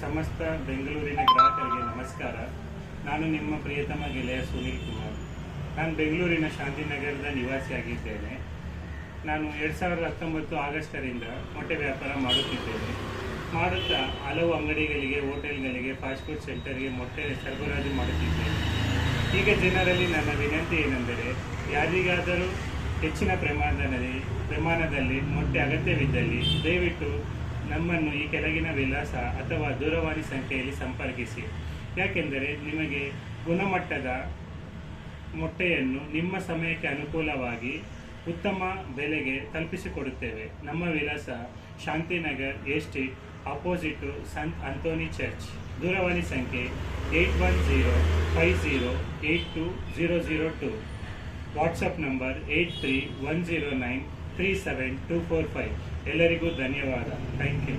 ಸಮಸ್ತ ಬೆಂಗಳೂರಿನ ಗ್ರಾಹಕರಿಗೆ ನಮಸ್ಕಾರ. ನಾನು ನಿಮ್ಮ ಪ್ರಿಯತಮ ಗೆಳೆಯ ಸುನೀಲ್ ಕುಮಾರ್. ನಾನು ಬೆಂಗಳೂರಿನ ಶಾಂತಿನಗರದ ನಿವಾಸಿಯಾಗಿದ್ದೇನೆ. ನಾನು 2019 ಆಗಸ್ಟರಿಂದ ಮೊಟ್ಟೆ ವ್ಯಾಪಾರ ಮಾಡುತ್ತಾ ಹಲವು ಅಂಗಡಿಗಳಿಗೆ, ಹೋಟೆಲ್ಗಳಿಗೆ, ಫಾಸ್ಟ್ ಫುಡ್ ಸೆಂಟರ್ಗೆ ಮೊಟ್ಟೆ ಸರಬರಾಜು ಮಾಡುತ್ತಿದ್ದೇನೆ. ಈಗ ಜನರಲ್ಲಿ ನನ್ನ ವಿನಂತಿ ಏನೆಂದರೆ, ಯಾರಿಗಾದರೂ ಹೆಚ್ಚಿನ ಪ್ರಮಾಣದಲ್ಲಿ ಮೊಟ್ಟೆ ಅಗತ್ಯವಿದ್ದಲ್ಲಿ ದಯವಿಟ್ಟು ನಮ್ಮನ್ನು ಈ ಕೆಳಗಿನ ವಿಳಾಸ ಅಥವಾ ದೂರವಾಣಿ ಸಂಖ್ಯೆಯಲ್ಲಿ ಸಂಪರ್ಕಿಸಿ. ಯಾಕೆಂದರೆ ನಿಮಗೆ ಗುಣಮಟ್ಟದ ಮೊಟ್ಟೆಯನ್ನು ನಿಮ್ಮ ಸಮಯಕ್ಕೆ ಅನುಕೂಲವಾಗಿ ಉತ್ತಮ ಬೆಲೆಗೆ ತಲುಪಿಸಿಕೊಡುತ್ತೇವೆ. ನಮ್ಮ ವಿಳಾಸ ಶಾಂತಿನಗರ್ ಎ ಸ್ಟ್ರೀಟ್, ಅಪೋಸಿಟು ಸಂತ್ ಆಂಥೋನಿ ಚರ್ಚ್. ದೂರವಾಣಿ ಸಂಖ್ಯೆ 8105082002. WhatsApp number 8310937245. ಎಲ್ಲರಿಗೂ ಧನ್ಯವಾದ. Thank you.